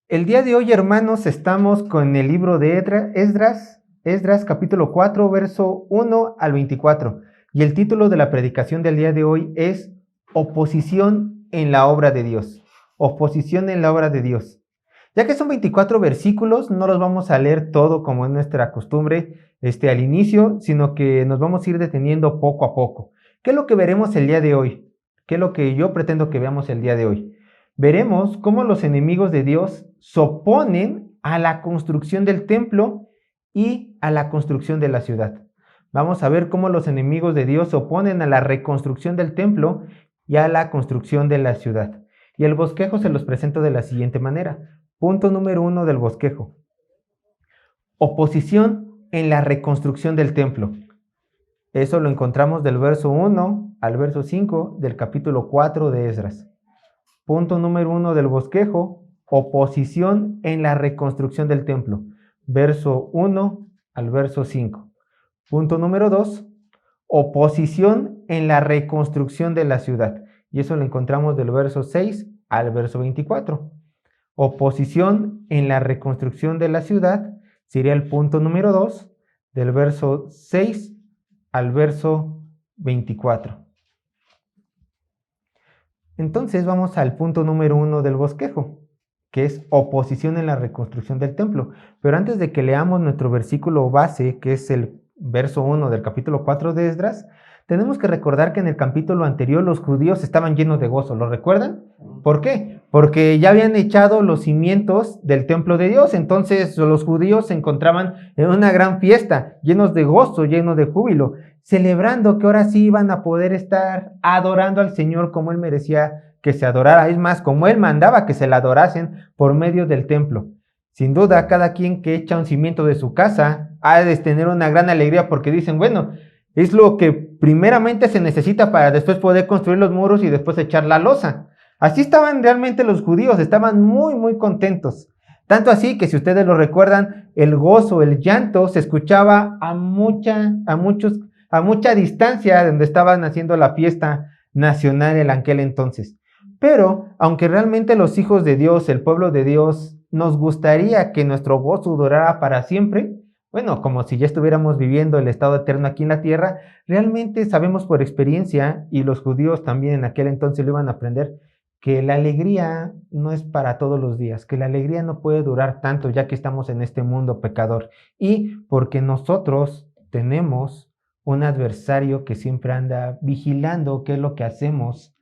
El día de hoy, hermanos, estamos con el libro de Esdras capítulo 4, verso 1 al 24. Y el título de la predicación del día de hoy es Oposición en la obra de Dios. Oposición en la obra de Dios. Ya que son 24 versículos, no los vamos a leer todo como es nuestra costumbre al inicio, sino que nos vamos a ir deteniendo poco a poco. ¿Qué es lo que veremos el día de hoy? ¿Qué es lo que yo pretendo que veamos el día de hoy? Veremos cómo los enemigos de Dios se oponen a la construcción del templo y a la construcción de la ciudad. Vamos a ver cómo los enemigos de Dios se oponen a la reconstrucción del templo y a la construcción de la ciudad. Y el bosquejo se los presento de la siguiente manera. Punto número 1 del bosquejo. Oposición en la reconstrucción del templo. Eso lo encontramos del verso 1 al verso 5 del capítulo 4 de Esdras. Punto número 1 del bosquejo, oposición en la reconstrucción del templo, verso 1 al verso 5. Punto número 2, oposición en la reconstrucción de la ciudad, y eso lo encontramos del verso 6 al verso 24. Oposición en la reconstrucción de la ciudad sería el punto número 2, del verso 6 al verso 24. Entonces vamos al punto número 1 del bosquejo, que es oposición en la reconstrucción del templo. Pero antes de que leamos nuestro versículo base, que es el verso 1 del capítulo 4 de Esdras, tenemos que recordar que en el capítulo anterior los judíos estaban llenos de gozo. ¿Lo recuerdan? ¿Por qué? Porque ya habían echado los cimientos del templo de Dios. Entonces los judíos se encontraban en una gran fiesta, llenos de gozo, llenos de júbilo, celebrando que ahora sí iban a poder estar adorando al Señor como Él merecía que se adorara. Es más, como Él mandaba que se le adorasen por medio del templo. Sin duda, cada quien que echa un cimiento de su casa ha de tener una gran alegría porque dicen, bueno, es lo que primeramente se necesita para después poder construir los muros y después echar la losa. Así estaban realmente los judíos, estaban muy contentos. Tanto así que si ustedes lo recuerdan, el gozo, el llanto se escuchaba a mucha distancia de donde estaban haciendo la fiesta nacional en aquel entonces. Pero, aunque realmente los hijos de Dios, el pueblo de Dios, nos gustaría que nuestro gozo durara para siempre, bueno, como si ya estuviéramos viviendo el estado eterno aquí en la tierra, realmente sabemos por experiencia, y los judíos también en aquel entonces lo iban a aprender, que la alegría no es para todos los días, que la alegría no puede durar tanto ya que estamos en este mundo pecador, y porque nosotros tenemos un adversario que siempre anda vigilando qué es lo que hacemos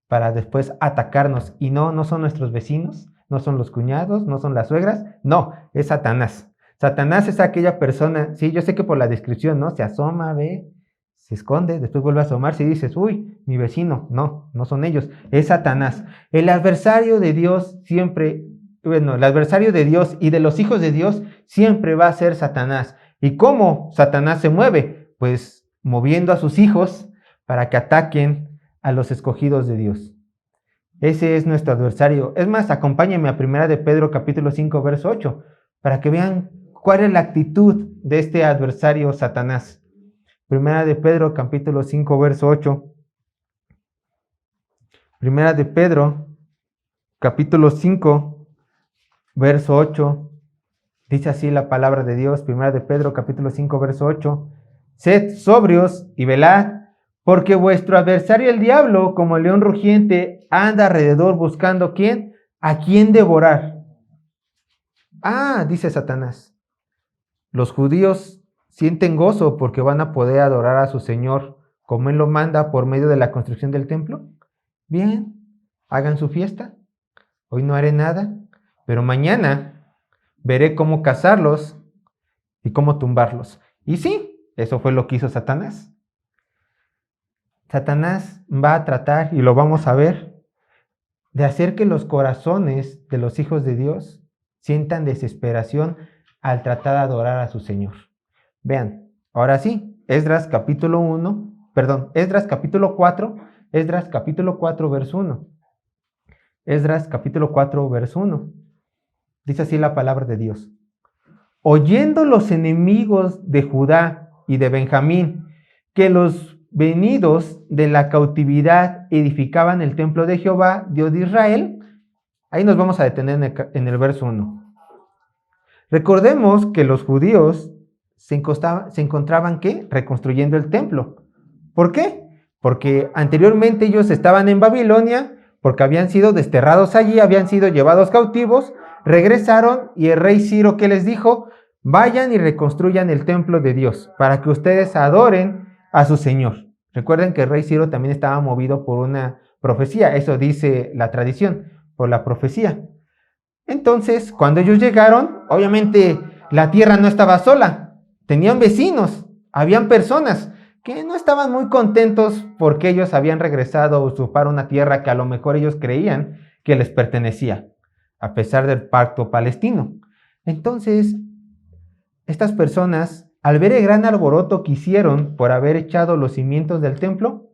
para después atacarnos. Y no son nuestros vecinos, no son los cuñados, no son las suegras, no, es Satanás. Satanás es aquella persona, sí, yo sé que por la descripción, ¿no? Se asoma, ve, se esconde, después vuelve a asomarse y dices, uy, mi vecino. No son ellos, es Satanás. El adversario de Dios siempre, bueno, el adversario de Dios y de los hijos de Dios siempre va a ser Satanás. ¿Y cómo Satanás se mueve? Pues moviendo a sus hijos para que ataquen a los escogidos de Dios. Ese es nuestro adversario. Es más, acompáñenme a 1 de Pedro capítulo 5, verso 8, para que vean cuál es la actitud de este adversario Satanás. 1 de Pedro capítulo 5, verso 8. 1 de Pedro capítulo 5, verso 8. Dice así la palabra de Dios, 1 de Pedro capítulo 5, verso 8. Sed sobrios y velad, porque vuestro adversario el diablo, como león rugiente, anda alrededor buscando ¿quién? A quién devorar. Dice Satanás, los judíos sienten gozo porque van a poder adorar a su Señor como Él lo manda por medio de la construcción del templo. Bien, hagan su fiesta. Hoy no haré nada, pero mañana veré cómo cazarlos y cómo tumbarlos. Y sí, eso fue lo que hizo Satanás. Satanás va a tratar, y lo vamos a ver, de hacer que los corazones de los hijos de Dios sientan desesperación al tratar de adorar a su Señor. Vean, ahora sí, Esdras capítulo 4, Esdras capítulo 4, verso 1. Esdras capítulo 4, verso 1. Dice así la palabra de Dios. Oyendo los enemigos de Judá y de Benjamín que los venidos de la cautividad edificaban el templo de Jehová, Dios de Israel, Ahí nos vamos a detener en el verso 1. Recordemos que los judíos se encontraban, ¿qué? Reconstruyendo el templo. ¿Por qué? Porque anteriormente ellos estaban en Babilonia, porque habían sido desterrados allí, habían sido llevados cautivos, regresaron y el rey Ciro, ¿qué les dijo? Vayan y reconstruyan el templo de Dios para que ustedes adoren a su Señor. Recuerden que el rey Ciro también estaba movido por una profecía, eso dice la tradición, por la profecía. Entonces, cuando ellos llegaron, obviamente la tierra no estaba sola, tenían vecinos, habían personas que no estaban muy contentos porque ellos habían regresado a usurpar una tierra que a lo mejor ellos creían que les pertenecía, a pesar del pacto palestino. Entonces, estas personas, al ver el gran alboroto que hicieron por haber echado los cimientos del templo,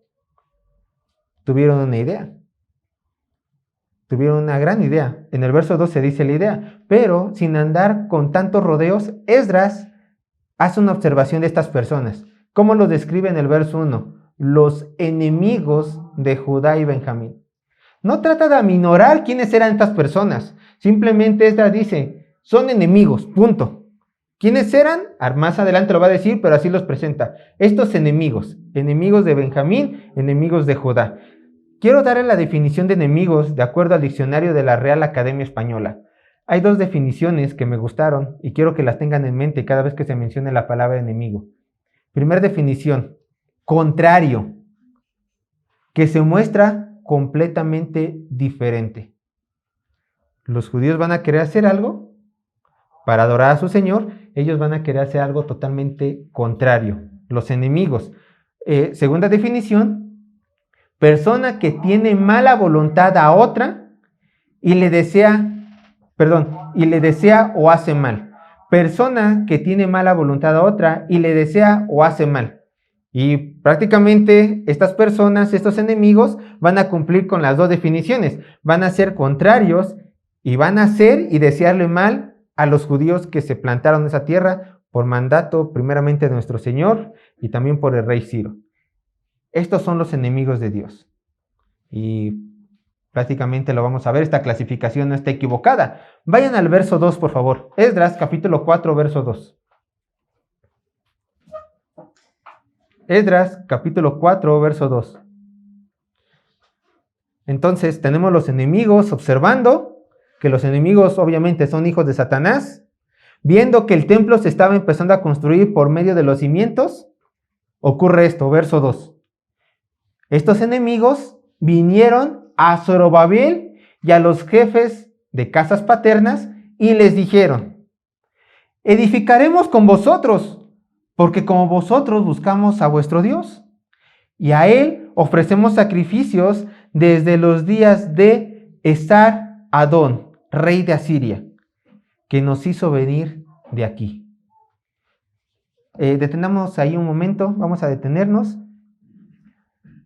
tuvieron una idea. Tuvieron una gran idea. En el verso 2 se dice la idea, pero sin andar con tantos rodeos, Esdras hace una observación de estas personas. ¿Cómo lo describe en el verso 1? Los enemigos de Judá y Benjamín. No trata de aminorar quiénes eran estas personas. Simplemente Esdras dice, son enemigos, punto. ¿Quiénes eran? Más adelante lo va a decir, pero así los presenta. Estos enemigos, enemigos de Benjamín, enemigos de Judá. Quiero darle la definición de enemigos de acuerdo al diccionario de la Real Academia Española. Hay dos definiciones que me gustaron y quiero que las tengan en mente cada vez que se mencione la palabra enemigo. Primera definición, contrario, que se muestra completamente diferente. Los judíos van a querer hacer algo para adorar a su Señor, ellos van a querer hacer algo totalmente contrario. Los enemigos. Segunda definición, persona que tiene mala voluntad a otra y le desea o hace mal. Persona que tiene mala voluntad a otra y le desea o hace mal. Y prácticamente estas personas, estos enemigos, van a cumplir con las dos definiciones. Van a ser contrarios y van a hacer y desearle mal a los judíos que se plantaron en esa tierra por mandato primeramente de nuestro Señor y también por el rey Ciro. Estos son los enemigos de Dios. Y prácticamente lo vamos a ver, esta clasificación no está equivocada. Vayan al verso 2, por favor. Esdras, capítulo 4, verso 2. Esdras, capítulo 4, verso 2. Entonces, tenemos los enemigos observando que los enemigos obviamente son hijos de Satanás, viendo que el templo se estaba empezando a construir por medio de los cimientos, ocurre esto, verso 2. Estos enemigos vinieron a Zorobabel y a los jefes de casas paternas y les dijeron, edificaremos con vosotros, porque como vosotros buscamos a vuestro Dios, y a él ofrecemos sacrificios desde los días de Esar-Adón, rey de Asiria, que nos hizo venir de aquí. Detenamos ahí un momento, vamos a detenernos.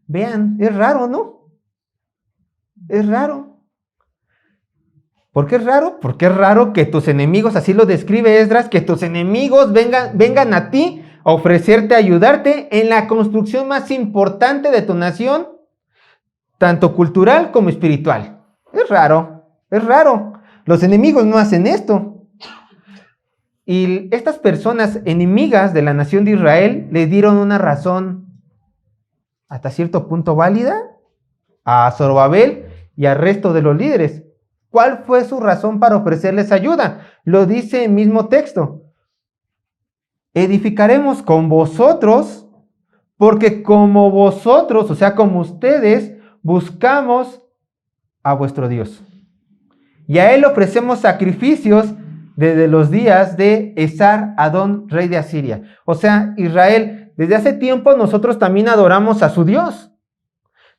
Vean, es raro, ¿no? Es raro. ¿Por qué es raro? Porque es raro que tus enemigos, así lo describe Esdras, que tus enemigos vengan a ti a ofrecerte, a ayudarte en la construcción más importante de tu nación, tanto cultural como espiritual. Es raro, es raro. Los enemigos no hacen esto. Y estas personas enemigas de la nación de Israel le dieron una razón hasta cierto punto válida a Zorobabel y al resto de los líderes. ¿Cuál fue su razón para ofrecerles ayuda? Lo dice el mismo texto. Edificaremos con vosotros, porque como vosotros, o sea, como ustedes, buscamos a vuestro Dios. Y a él ofrecemos sacrificios desde los días de Esar-Adón, rey de Asiria. O sea, Israel, desde hace tiempo nosotros también adoramos a su Dios.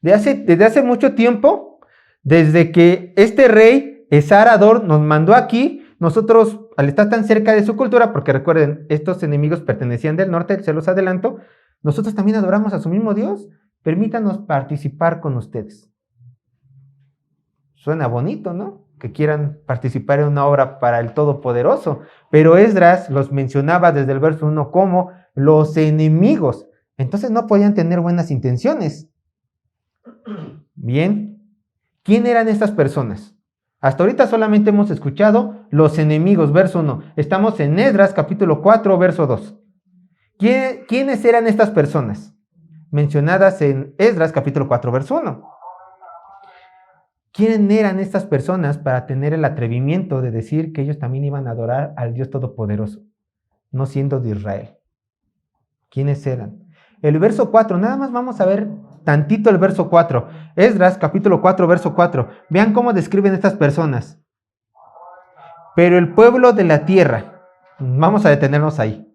Desde hace mucho tiempo, desde que este rey Esar-Adón nos mandó aquí, nosotros, al estar tan cerca de su cultura, porque recuerden, estos enemigos pertenecían del norte, se los adelanto, nosotros también adoramos a su mismo Dios. Permítanos participar con ustedes. Suena bonito, ¿no? Que quieran participar en una obra para el Todopoderoso. Pero Esdras los mencionaba desde el verso 1 como los enemigos. Entonces no podían tener buenas intenciones. Bien, ¿quién eran estas personas? Hasta ahorita solamente hemos escuchado los enemigos, verso 1. Estamos en Esdras capítulo 4, verso 2. ¿Quiénes eran estas personas? Mencionadas en Esdras capítulo 4, verso 1. ¿Quién eran estas personas para tener el atrevimiento de decir que ellos también iban a adorar al Dios Todopoderoso, no siendo de Israel? ¿Quiénes eran? El verso 4, nada más vamos a ver tantito el verso 4. Esdras capítulo 4, verso 4. Vean cómo describen estas personas. Pero el pueblo de la tierra, vamos a detenernos ahí.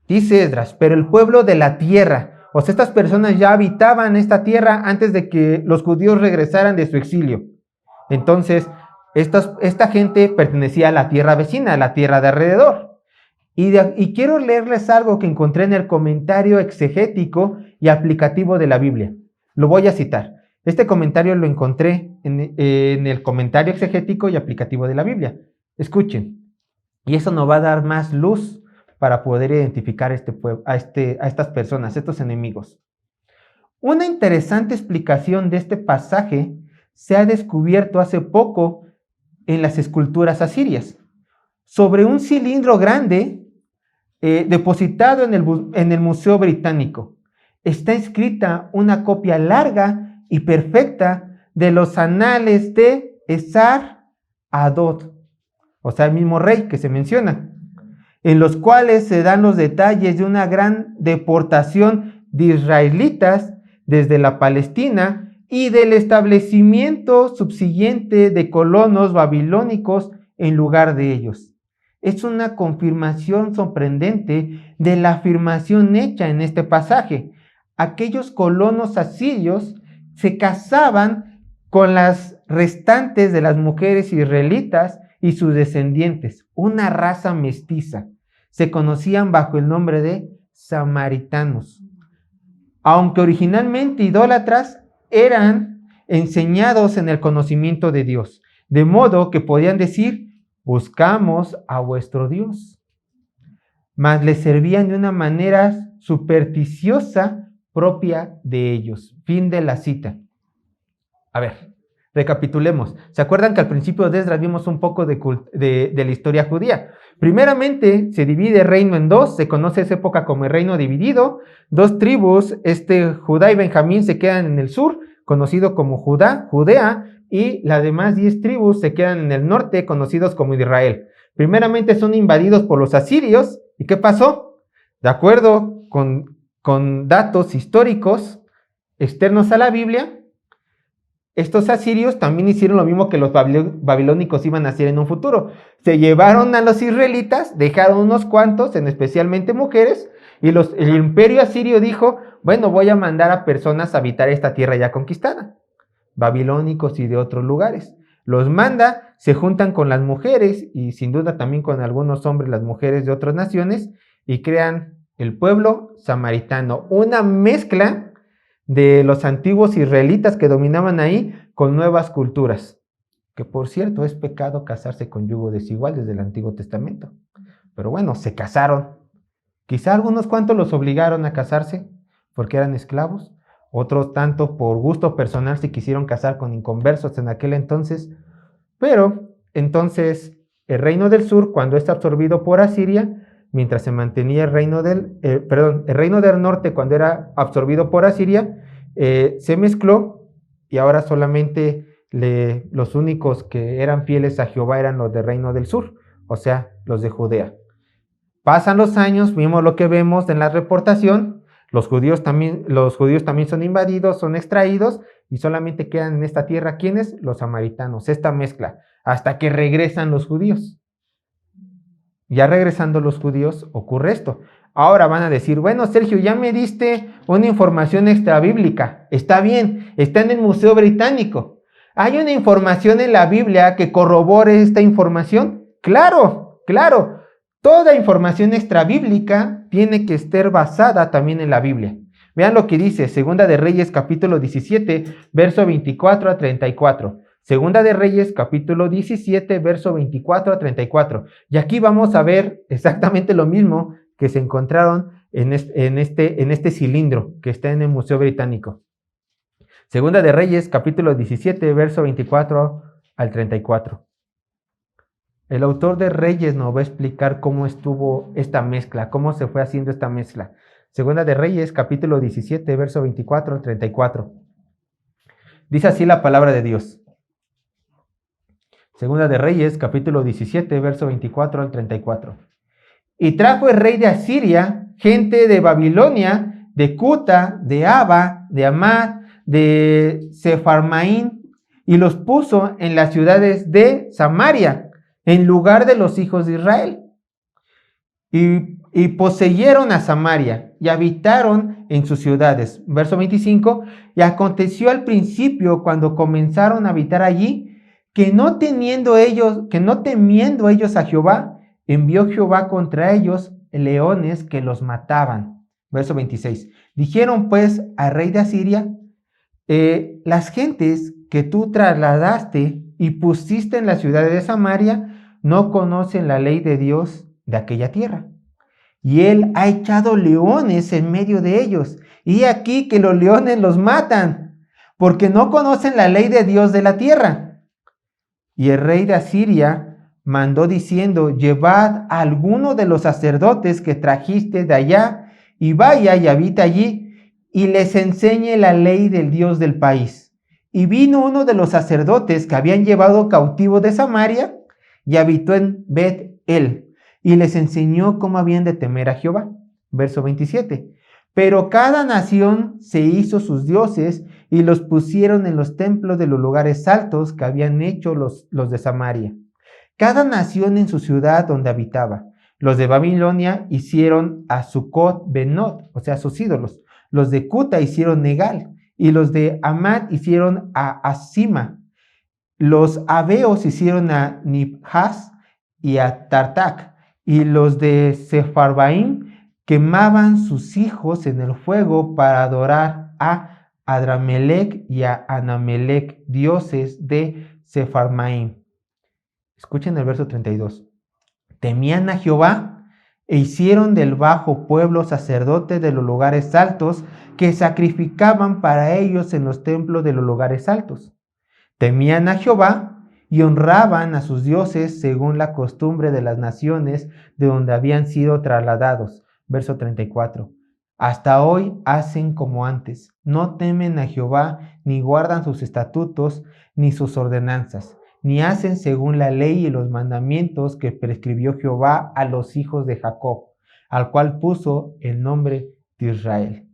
Dice Esdras, pero el pueblo de la tierra, o sea, estas personas ya habitaban esta tierra antes de que los judíos regresaran de su exilio. Entonces, esta gente pertenecía a la tierra vecina, a la tierra de alrededor. Y quiero leerles algo que encontré en el comentario exegético y aplicativo de la Biblia. Lo voy a citar. Este comentario lo encontré en el comentario exegético y aplicativo de la Biblia. Escuchen. Y eso nos va a dar más luz para poder identificar a estas personas, estos enemigos. Una interesante explicación de este pasaje se ha descubierto hace poco en las esculturas asirias. Sobre un cilindro grande depositado en el Museo Británico está escrita una copia larga y perfecta de los anales de Esar-Hadón, o sea, el mismo rey que se menciona, en los cuales se dan los detalles de una gran deportación de israelitas desde la Palestina y del establecimiento subsiguiente de colonos babilónicos en lugar de ellos. Es una confirmación sorprendente de la afirmación hecha en este pasaje. Aquellos colonos asirios se casaban con las restantes de las mujeres israelitas y sus descendientes, una raza mestiza. Se conocían bajo el nombre de samaritanos. Aunque originalmente idólatras, eran enseñados en el conocimiento de Dios, de modo que podían decir: buscamos a vuestro Dios. Mas les servían de una manera supersticiosa propia de ellos. Fin de la cita. A ver, recapitulemos. ¿Se acuerdan que al principio de Esdras vimos un poco de la historia judía? Primeramente, se divide el reino en dos. Se conoce esa época como el reino dividido. Dos tribus, Judá y Benjamín, se quedan en el sur, conocido como Judea, y las demás 10 tribus se quedan en el norte, conocidos como Israel. Primeramente son invadidos por los asirios. ¿Y qué pasó? De acuerdo con datos históricos externos a la Biblia, estos asirios también hicieron lo mismo que los babilónicos iban a hacer en un futuro. Se llevaron a los israelitas, dejaron unos cuantos, especialmente mujeres, y el imperio asirio dijo: bueno, voy a mandar a personas a habitar esta tierra ya conquistada. Babilónicos y de otros lugares. Los manda, se juntan con las mujeres y sin duda también con algunos hombres, las mujeres de otras naciones, y crean el pueblo samaritano, una mezcla de los antiguos israelitas que dominaban ahí con nuevas culturas. Que por cierto, es pecado casarse con yugo desigual desde el Antiguo Testamento. Pero bueno, se casaron. Quizá algunos cuantos los obligaron a casarse porque eran esclavos. Otros tanto por gusto personal se quisieron casar con inconversos en aquel entonces. Pero entonces el reino del sur, cuando es absorbido por Asiria, mientras se mantenía el reino del norte, cuando era absorbido por Asiria, se mezcló y ahora solamente los únicos que eran fieles a Jehová eran los del reino del sur, o sea, los de Judea. Pasan los años, vimos lo que vemos en la reportación. Los judíos también son invadidos, son extraídos y solamente quedan en esta tierra, ¿quiénes? Los samaritanos, esta mezcla, hasta que regresan los judíos. Ya regresando los judíos ocurre esto. Ahora van a decir: bueno, Sergio, ya me diste una información extra bíblica. Está bien, está en el Museo Británico. ¿Hay una información en la Biblia que corrobore esta información? Claro, claro. Toda información extrabíblica tiene que estar basada también en la Biblia. Vean lo que dice Segunda de Reyes capítulo 17, verso 24 a 34. Segunda de Reyes capítulo 17, verso 24 a 34. Y aquí vamos a ver exactamente lo mismo que se encontraron en este cilindro que está en el Museo Británico. Segunda de Reyes capítulo 17, verso 24 al 34. El autor de Reyes nos va a explicar cómo estuvo esta mezcla, cómo se fue haciendo esta mezcla. Segunda de Reyes, capítulo 17, verso 24 al 34. Dice así la palabra de Dios. Segunda de Reyes, capítulo 17, verso 24 al 34. Y trajo el rey de Asiria gente de Babilonia, de Cuta, de Aba, de Amad, de Sefarmaín, y los puso en las ciudades de Samaria, en lugar de los hijos de Israel. Y poseyeron a Samaria, y habitaron en sus ciudades. Verso 25, y aconteció al principio, cuando comenzaron a habitar allí, que no temiendo ellos a Jehová, envió Jehová contra ellos leones que los mataban. Verso 26. Dijeron pues al rey de Asiria, las gentes que tú trasladaste y pusiste en la ciudad de Samaria no conocen la ley de Dios de aquella tierra. Y él ha echado leones en medio de ellos. Y aquí que los leones los matan, porque no conocen la ley de Dios de la tierra. Y el rey de Asiria mandó diciendo, llevad a alguno de los sacerdotes que trajiste de allá, y vaya y habita allí, y les enseñe la ley del Dios del país. Y vino uno de los sacerdotes que habían llevado cautivo de Samaria, y habitó en Bet-El, y les enseñó cómo habían de temer a Jehová. Verso 27. Pero cada nación se hizo sus dioses, y los pusieron en los templos de los lugares altos que habían hecho los de Samaria. Cada nación en su ciudad donde habitaba. Los de Babilonia hicieron a Sucot Benot, o sea, sus ídolos. Los de Cuta hicieron Negal, y los de Amad hicieron a Asima. Los Abeos hicieron a Nibhaz y a Tartac, y los de Sefarbaim quemaban sus hijos en el fuego para adorar a Adramelech y a Anamelech, dioses de Sefarbaim. Escuchen el verso 32. Temían a Jehová e hicieron del bajo pueblo sacerdotes de los lugares altos que sacrificaban para ellos en los templos de los lugares altos. Temían a Jehová y honraban a sus dioses según la costumbre de las naciones de donde habían sido trasladados. Verso 34. Hasta hoy hacen como antes, no temen a Jehová, ni guardan sus estatutos, ni sus ordenanzas, ni hacen según la ley y los mandamientos que prescribió Jehová a los hijos de Jacob, al cual puso el nombre de Israel.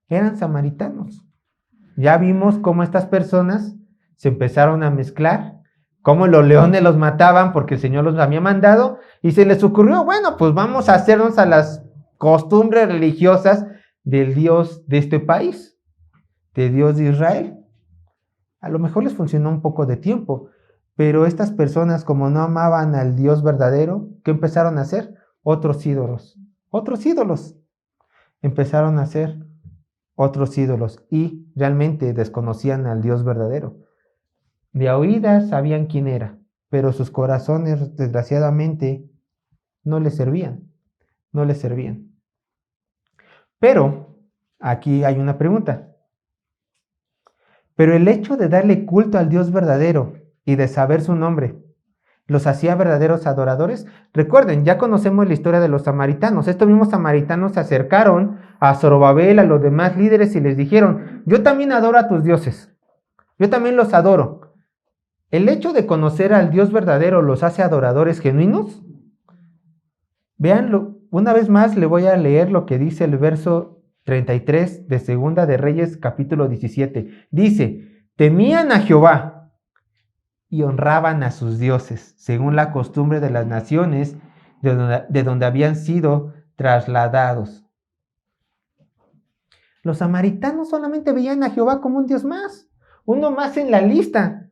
Eran samaritanos. Ya vimos cómo estas personas se empezaron a mezclar, cómo los leones los mataban porque el Señor los había mandado, y se les ocurrió, bueno, pues vamos a hacernos a las costumbres religiosas del Dios de este país, del Dios de Israel. A lo mejor les funcionó un poco de tiempo, pero estas personas, como no amaban al Dios verdadero, ¿qué empezaron a hacer? Otros ídolos. Empezaron a hacer otros ídolos y realmente desconocían al Dios verdadero. De oídas sabían quién era, pero sus corazones, desgraciadamente, no les servían. Pero aquí hay una pregunta. Pero el hecho de darle culto al Dios verdadero y de saber su nombre, ¿los hacía verdaderos adoradores? Recuerden, ya conocemos la historia de los samaritanos. Estos mismos samaritanos se acercaron a Zorobabel, a los demás líderes, y les dijeron, yo también adoro a tus dioses. Yo también los adoro. ¿El hecho de conocer al Dios verdadero los hace adoradores genuinos? Véanlo, una vez más le voy a leer lo que dice el verso 33 de Segunda de Reyes, capítulo 17. Dice, temían a Jehová y honraban a sus dioses, según la costumbre de las naciones de donde habían sido trasladados. Los samaritanos solamente veían a Jehová como un Dios más, uno más en la lista.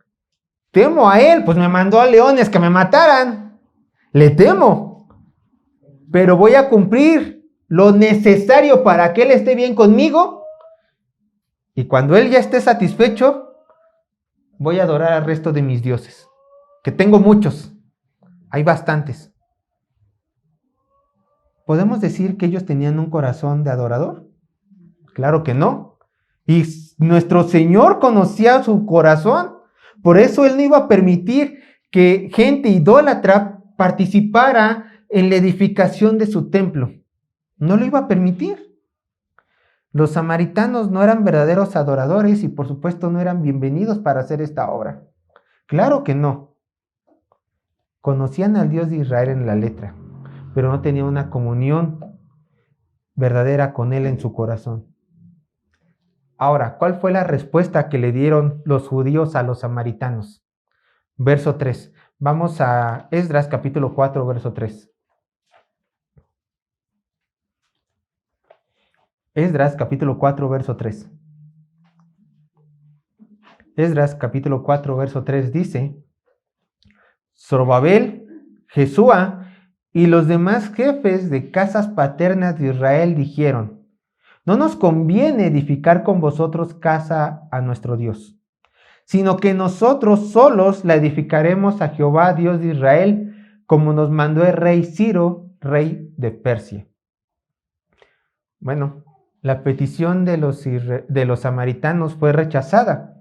Temo a él, pues me mandó a leones que me mataran. Le temo, pero voy a cumplir lo necesario para que él esté bien conmigo. Y cuando él ya esté satisfecho, voy a adorar al resto de mis dioses, que tengo muchos, hay bastantes. ¿Podemos decir que ellos tenían un corazón de adorador? Claro que no. Y nuestro Señor conocía su corazón. Por eso Él no iba a permitir que gente idólatra participara en la edificación de su templo. No lo iba a permitir. Los samaritanos no eran verdaderos adoradores y por supuesto no eran bienvenidos para hacer esta obra. Claro que no. Conocían al Dios de Israel en la letra, pero no tenían una comunión verdadera con Él en su corazón. Ahora, ¿cuál fue la respuesta que le dieron los judíos a los samaritanos? Verso 3. Vamos a Esdras capítulo 4, verso 3. Esdras capítulo 4, verso 3. Esdras capítulo 4, verso 3 dice: Zorobabel, Jesúa y los demás jefes de casas paternas de Israel dijeron: no nos conviene edificar con vosotros casa a nuestro Dios, sino que nosotros solos la edificaremos a Jehová, Dios de Israel, como nos mandó el rey Ciro, rey de Persia. Bueno, la petición de los samaritanos fue rechazada.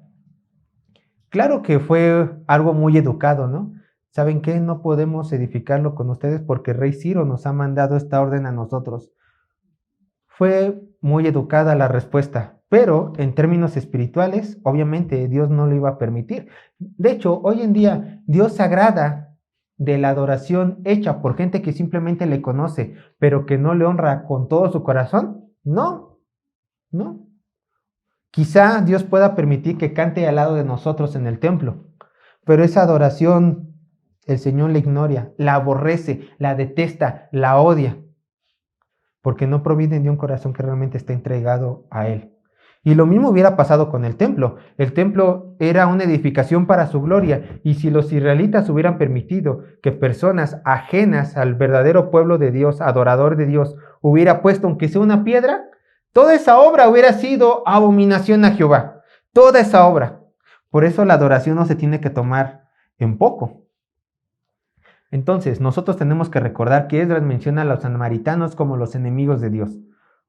Claro que fue algo muy educado, ¿no? ¿Saben qué? No podemos edificarlo con ustedes porque el rey Ciro nos ha mandado esta orden a nosotros. Fue muy educada la respuesta, pero en términos espirituales, obviamente Dios no lo iba a permitir. De hecho, hoy en día, Dios se agrada de la adoración hecha por gente que simplemente le conoce, pero que no le honra con todo su corazón. No. Quizá Dios pueda permitir que cante al lado de nosotros en el templo, pero esa adoración el Señor la ignora, la aborrece, la detesta, la odia, porque no provienen de un corazón que realmente está entregado a Él. Y lo mismo hubiera pasado con el templo. El templo era una edificación para su gloria, y si los israelitas hubieran permitido que personas ajenas al verdadero pueblo de Dios, adorador de Dios, hubiera puesto aunque sea una piedra, toda esa obra hubiera sido abominación a Jehová. Toda esa obra. Por eso la adoración no se tiene que tomar en poco. Entonces, nosotros tenemos que recordar que Esdras menciona a los samaritanos como los enemigos de Dios.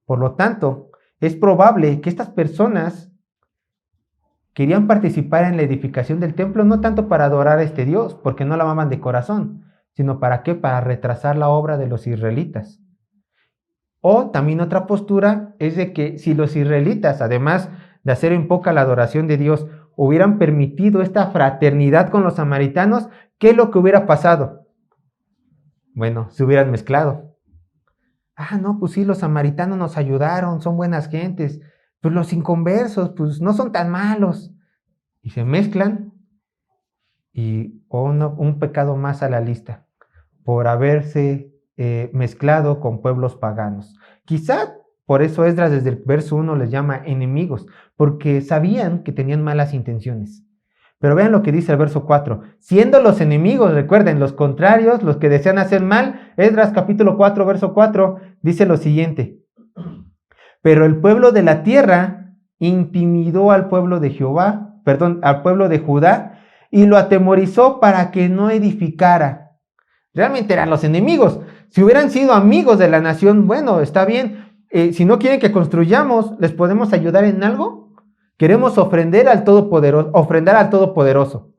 Por lo tanto, es probable que estas personas querían participar en la edificación del templo no tanto para adorar a este Dios, porque no la amaban de corazón, sino ¿para qué? Para retrasar la obra de los israelitas. O también otra postura es de que si los israelitas, además de hacer en poca la adoración de Dios, hubieran permitido esta fraternidad con los samaritanos, ¿qué es lo que hubiera pasado? Bueno, se hubieran mezclado. No, pues sí, los samaritanos nos ayudaron, son buenas gentes. Pues los inconversos, pues no son tan malos. Y se mezclan y un pecado más a la lista por haberse mezclado con pueblos paganos. Quizá por eso Esdras desde el verso 1 les llama enemigos, porque sabían que tenían malas intenciones. Pero vean lo que dice el verso 4. Siendo los enemigos, recuerden, los contrarios, los que desean hacer mal, Esdras capítulo 4, verso 4, dice lo siguiente. Pero el pueblo de la tierra intimidó al pueblo de al pueblo de Judá, y lo atemorizó para que no edificara. Realmente eran los enemigos. Si hubieran sido amigos de la nación, bueno, está bien. Si no quieren que construyamos, ¿les podemos ayudar en algo? Queremos ofrendar al Todopoderoso.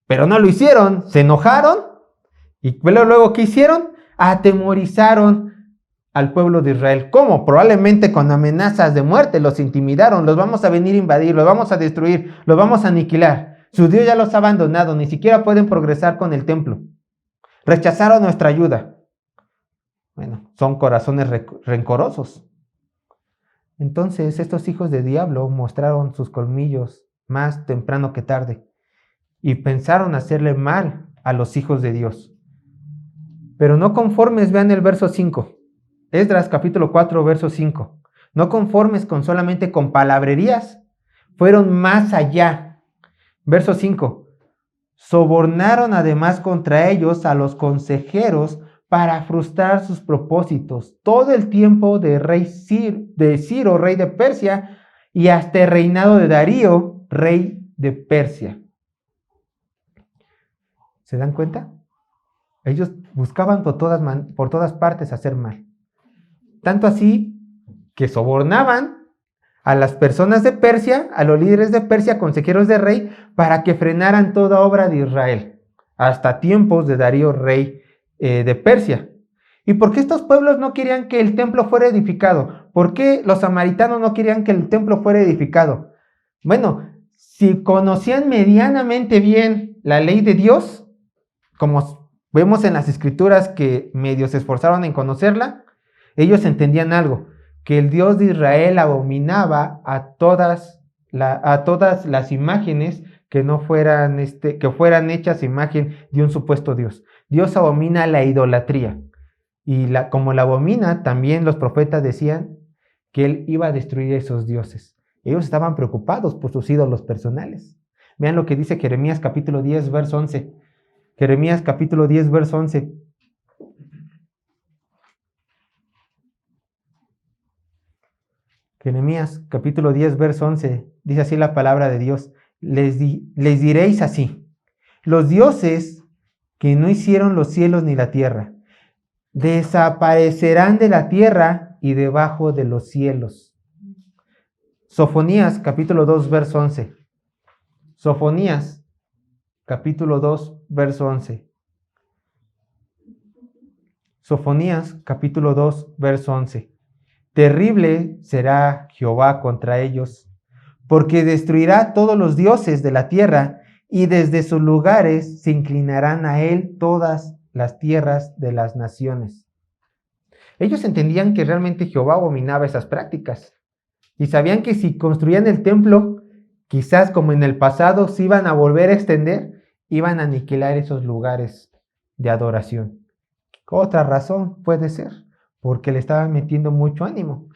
Pero no lo hicieron, se enojaron y luego ¿qué hicieron? Atemorizaron al pueblo de Israel. ¿Cómo? Probablemente con amenazas de muerte, los intimidaron, los vamos a venir a invadir, los vamos a destruir, los vamos a aniquilar. Su Dios ya los ha abandonado, ni siquiera pueden progresar con el templo. Rechazaron nuestra ayuda. Bueno, son corazones rencorosos. Entonces estos hijos de diablo mostraron sus colmillos más temprano que tarde y pensaron hacerle mal a los hijos de Dios. Pero no conformes, vean el verso 5. Esdras capítulo 4, verso 5. No conformes solamente con palabrerías, fueron más allá. Verso 5. Sobornaron además contra ellos a los consejeros para frustrar sus propósitos todo el tiempo de Ciro, rey de Persia, y hasta el reinado de Darío, rey de Persia. ¿Se dan cuenta? Ellos buscaban por todas partes hacer mal. Tanto así que sobornaban a las personas de Persia, a los líderes de Persia, consejeros de rey, para que frenaran toda obra de Israel. hasta tiempos de Darío, rey de Persia. ¿Y por qué estos pueblos no querían que el templo fuera edificado? ¿Por qué los samaritanos no querían que el templo fuera edificado? Bueno, si conocían medianamente bien la ley de Dios, como vemos en las escrituras que medio se esforzaron en conocerla, ellos entendían algo, que el Dios de Israel abominaba a todas las imágenes que no fueran que fueran hechas imagen de un supuesto Dios. Dios abomina la idolatría. Y como la abomina, también los profetas decían que él iba a destruir esos dioses. Ellos estaban preocupados por sus ídolos personales. Vean lo que dice Jeremías capítulo 10, verso 11. Jeremías capítulo 10, verso 11. Jeremías capítulo 10, verso 11. Dice así la palabra de Dios. Les diréis así: los dioses que no hicieron los cielos ni la tierra, desaparecerán de la tierra y debajo de los cielos. Sofonías capítulo 2, verso 11. Sofonías capítulo 2, verso 11. Sofonías capítulo 2, verso 11. Terrible será Jehová contra ellos, porque destruirá todos los dioses de la tierra, y desde sus lugares se inclinarán a él todas las tierras de las naciones. Ellos entendían que realmente Jehová abominaba esas prácticas, y sabían que si construían el templo, quizás como en el pasado se iban a volver a extender, iban a aniquilar esos lugares de adoración. Otra razón puede ser, porque le estaban metiendo mucho ánimo.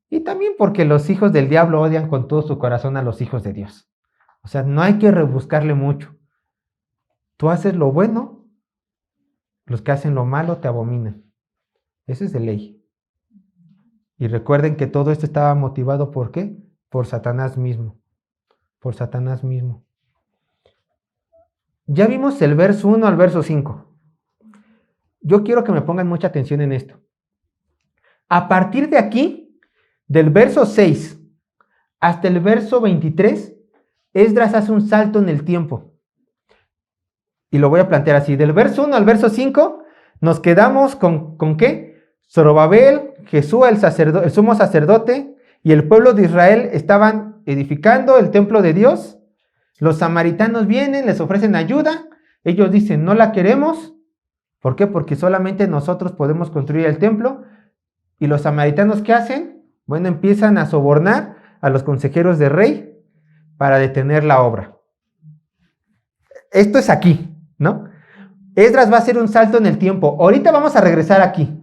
Y también porque los hijos del diablo odian con todo su corazón a los hijos de Dios. O sea, no hay que rebuscarle mucho. Tú haces lo bueno, los que hacen lo malo te abominan. Eso es de ley. Y recuerden que todo esto estaba motivado ¿por qué? Por Satanás mismo. Por Satanás mismo. Ya vimos el verso 1 al verso 5. Yo quiero que me pongan mucha atención en esto. A partir de aquí, del verso 6 hasta el verso 23, Esdras hace un salto en el tiempo. Y lo voy a plantear así. Del verso 1 al verso 5, nos quedamos ¿con qué? Zorobabel, Jesúa, el sumo sacerdote, y el pueblo de Israel estaban edificando el templo de Dios. Los samaritanos vienen, les ofrecen ayuda. Ellos dicen, no la queremos. ¿Por qué? Porque solamente nosotros podemos construir el templo. ¿Y los samaritanos qué hacen? Bueno, empiezan a sobornar a los consejeros del rey para detener la obra. Esto es aquí, ¿no? Esdras va a hacer un salto en el tiempo. Ahorita vamos a regresar aquí,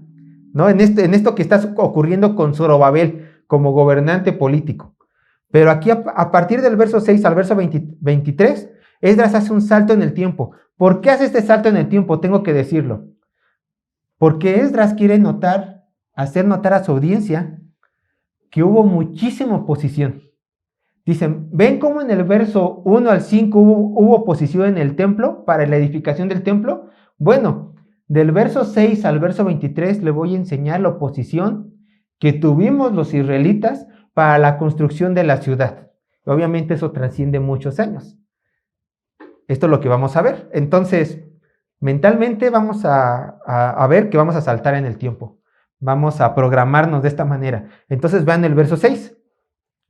¿no? En esto que está ocurriendo con Zorobabel como gobernante político. Pero aquí a partir del verso 6 al verso 23, Esdras hace un salto en el tiempo. ¿Por qué hace este salto en el tiempo? Tengo que decirlo. Porque Esdras quiere hacer notar a su audiencia que hubo muchísima oposición. Dicen, ¿ven cómo en el verso 1 al 5 hubo oposición en el templo para la edificación del templo? Bueno, del verso 6 al verso 23 le voy a enseñar la oposición que tuvimos los israelitas para la construcción de la ciudad. Obviamente eso trasciende muchos años. Esto es lo que vamos a ver. Entonces, mentalmente vamos a ver que vamos a saltar en el tiempo. Vamos a programarnos de esta manera. Entonces vean el verso 6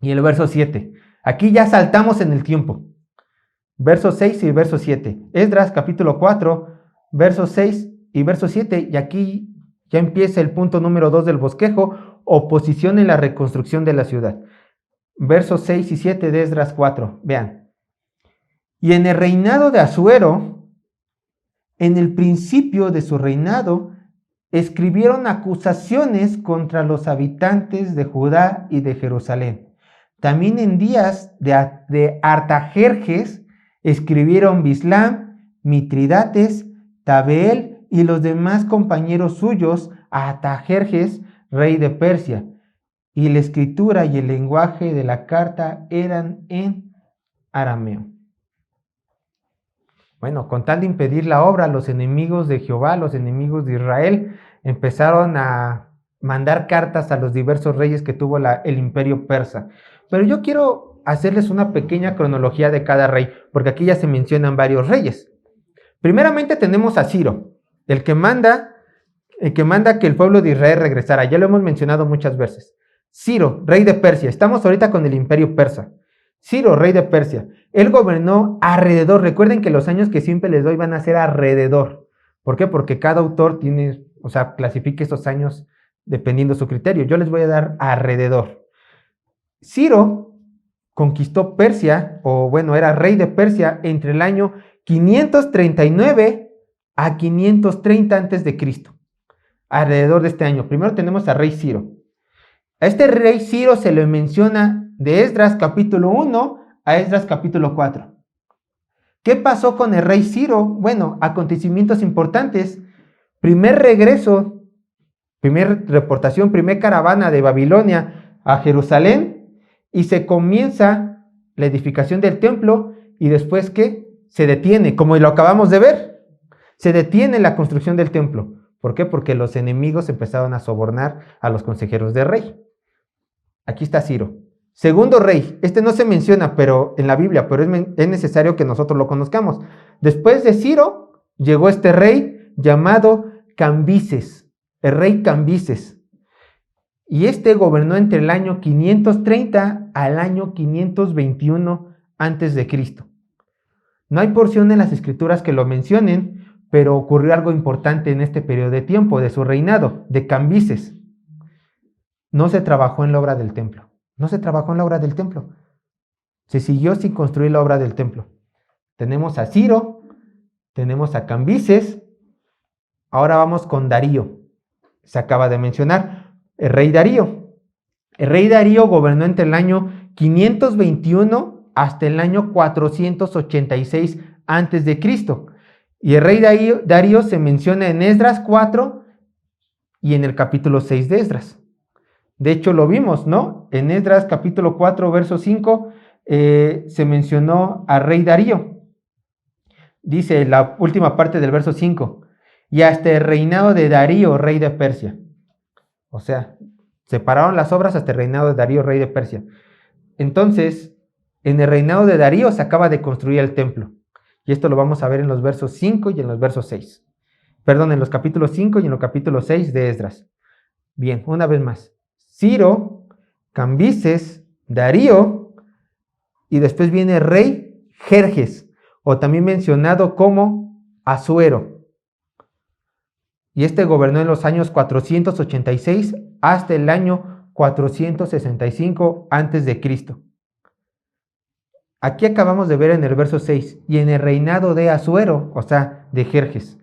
y el verso 7. Aquí ya saltamos en el tiempo. Verso 6 y verso 7. Esdras capítulo 4, verso 6 y verso 7. Y aquí ya empieza el punto número 2 del bosquejo. Oposición en la reconstrucción de la ciudad. Versos 6 y 7 de Esdras 4. Vean. Y en el reinado de Asuero, en el principio de su reinado, escribieron acusaciones contra los habitantes de Judá y de Jerusalén. También en días de Artajerjes escribieron Bislam, Mitridates, Tabeel y los demás compañeros suyos a Artajerjes, rey de Persia. Y la escritura y el lenguaje de la carta eran en arameo. Bueno, con tal de impedir la obra, los enemigos de Jehová, los enemigos de Israel, empezaron a mandar cartas a los diversos reyes que tuvo el imperio persa. Pero yo quiero hacerles una pequeña cronología de cada rey, porque aquí ya se mencionan varios reyes. Primeramente tenemos a Ciro, el que manda que el pueblo de Israel regresara. Ya lo hemos mencionado muchas veces. Ciro, rey de Persia. Estamos ahorita con el imperio persa. Ciro, rey de Persia. Él gobernó alrededor. Recuerden que los años que siempre les doy van a ser alrededor. ¿Por qué? Porque cada autor clasifica esos años dependiendo de su criterio. Yo les voy a dar alrededor. Ciro conquistó Persia, era rey de Persia entre el año 539 a 530 antes de Cristo. Alrededor de este año. Primero tenemos al rey Ciro. A este rey Ciro se le menciona de Esdras capítulo 1 a Esdras capítulo 4. ¿Qué pasó con el rey Ciro? Bueno, acontecimientos importantes. Primer regreso, primer reportación, primer caravana de Babilonia a Jerusalén, y se comienza la edificación del templo, y después ¿qué? Se detiene, como lo acabamos de ver. Se detiene la construcción del templo. ¿Por qué? Porque los enemigos empezaron a sobornar a los consejeros del rey. Aquí está Ciro. Segundo rey, este no se menciona en la Biblia, pero es necesario que nosotros lo conozcamos. Después de Ciro, llegó este rey llamado Cambises, el rey Cambises. Y este gobernó entre el año 530 al año 521 antes de Cristo. No hay porción en las escrituras que lo mencionen, pero ocurrió algo importante en este periodo de tiempo de su reinado, de Cambises. No se trabajó en la obra del templo. No se trabajó en la obra del templo. Se siguió sin construir la obra del templo. Tenemos a Ciro, tenemos a Cambises. Ahora vamos con Darío. Se acaba de mencionar el rey Darío. El rey Darío gobernó entre el año 521 hasta el año 486 antes de Cristo. Y el rey Darío se menciona en Esdras 4 y en el capítulo 6 de Esdras. De hecho, lo vimos, ¿no? En Esdras capítulo 4, verso 5, se mencionó al rey Darío. Dice la última parte del verso 5, y hasta el reinado de Darío, rey de Persia. O sea, separaron las obras hasta el reinado de Darío, rey de Persia. Entonces, en el reinado de Darío se acaba de construir el templo. Y esto lo vamos a ver en los versos 5 y en los versos 6. Perdón, en los capítulos 5 y en los capítulos 6 de Esdras. Bien, una vez más. Ciro, Cambises, Darío, y después viene el rey Jerjes, o también mencionado como Asuero. Y este gobernó en los años 486 hasta el año 465 antes de Cristo. Aquí acabamos de ver en el verso 6, y en el reinado de Asuero, o sea, de Jerjes.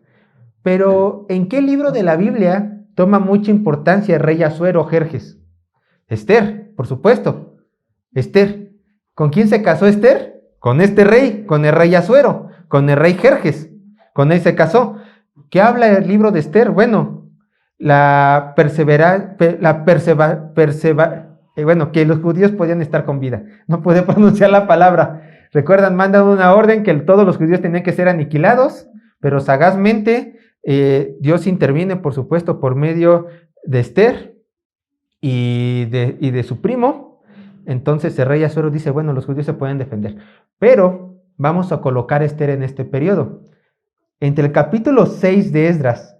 Pero, ¿en qué libro de la Biblia toma mucha importancia el rey Asuero o Jerjes? Esther, por supuesto. Esther. ¿Con quién se casó Esther? Con este rey, con el rey Asuero, con el rey Jerjes. Con él se casó. ¿Qué habla el libro de Esther? Bueno, que los judíos podían estar con vida. No puede pronunciar la palabra. Recuerdan, mandan una orden que todos los judíos tenían que ser aniquilados, pero sagazmente Dios interviene, por supuesto, por medio de Esther y de su primo. Entonces el rey Asuero dice, bueno, los judíos se pueden defender. Pero vamos a colocar a Esther en este periodo. Entre el capítulo 6 de Esdras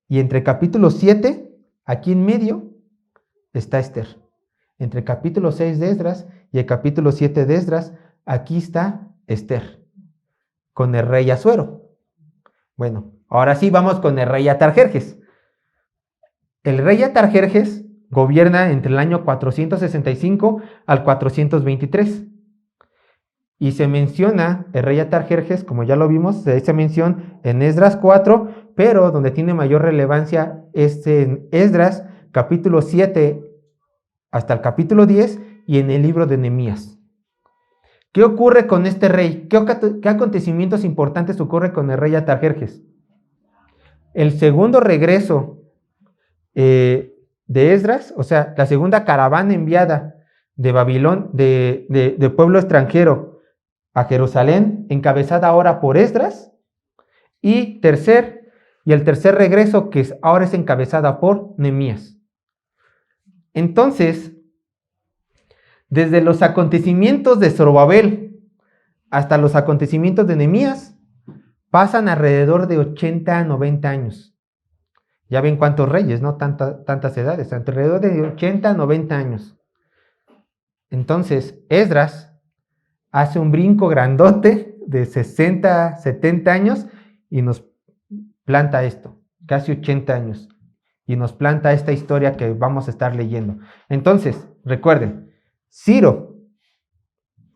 y entre el capítulo 7, aquí en medio, está Esther. Entre el capítulo 6 de Esdras y el capítulo 7 de Esdras, aquí está Esther, con el rey Asuero. Bueno, ahora sí vamos con el rey Atarjerjes. El rey Atarjerjes gobierna entre el año 465 al 423. Y se menciona el rey Atarjerjes, como ya lo vimos, se hace mención en Esdras 4, pero donde tiene mayor relevancia es en Esdras capítulo 7 hasta el capítulo 10 y en el libro de Nehemías. ¿Qué ocurre con este rey? ¿Qué acontecimientos importantes ocurre con el rey Atarjerjes? El segundo regreso de Esdras, o sea, la segunda caravana enviada de Babilón, de pueblo extranjero a Jerusalén, encabezada ahora por Esdras, y el tercer regreso que ahora es encabezada por Nehemías. Entonces, desde los acontecimientos de Zorobabel hasta los acontecimientos de Nehemías, pasan alrededor de 80 a 90 años. Ya ven cuántos reyes, ¿no? Tantas edades, alrededor de 80 a 90 años. Entonces, Esdras hace un brinco grandote de 60, 70 años y nos planta esto, casi 80 años. Y nos planta esta historia que vamos a estar leyendo. Entonces, recuerden, Ciro,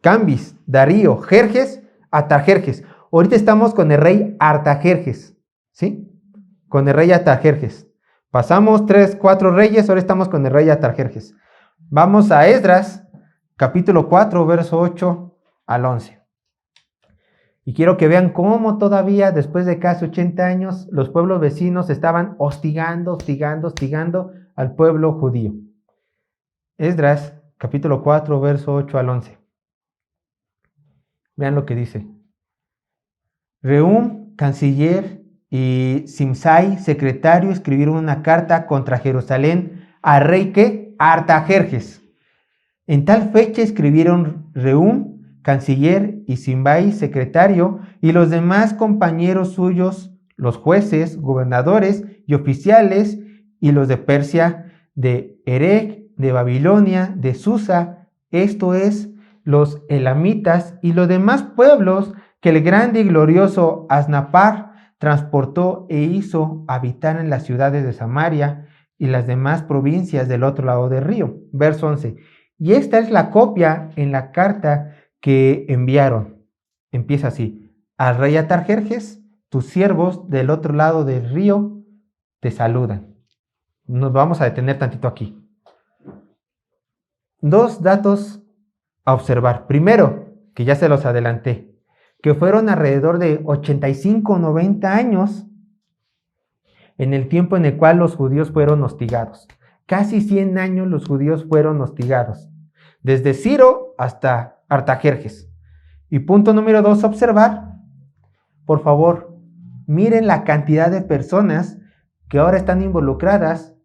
Cambis, Darío, Jerjes, Artajerjes. Ahorita estamos con el rey Artajerjes, ¿sí? Con el rey Artajerjes. Pasamos 3, 4 reyes, ahora estamos con el rey Artajerjes. Vamos a Esdras, capítulo 4, verso 8 al 11. Y quiero que vean cómo todavía, después de casi 80 años, los pueblos vecinos estaban hostigando al pueblo judío. Esdras, capítulo 4, verso 8 al 11. Vean lo que dice. Rehum, canciller, y Simsai, secretario, escribieron una carta contra Jerusalén al rey ¿qué? Artajerjes. En tal fecha escribieron Rehum, canciller, y Simsai, secretario, y los demás compañeros suyos, los jueces, gobernadores y oficiales, y los de Persia, de Erech, de Babilonia, de Susa, esto es, los elamitas, y los demás pueblos que el grande y glorioso Asnapar transportó e hizo habitar en las ciudades de Samaria y las demás provincias del otro lado del río. Verso 11. Y esta es la copia en la carta que enviaron. Empieza así. Al rey Artajerjes, tus siervos del otro lado del río te saludan. Nos vamos a detener tantito aquí. 2 datos a observar. Primero, que ya se los adelanté, que fueron alrededor de 85 o 90 años en el tiempo en el cual los judíos fueron hostigados. Casi 100 años los judíos fueron hostigados, desde Ciro hasta Artajerjes. Y punto número 2, observar, por favor, miren la cantidad de personas que ahora están involucradas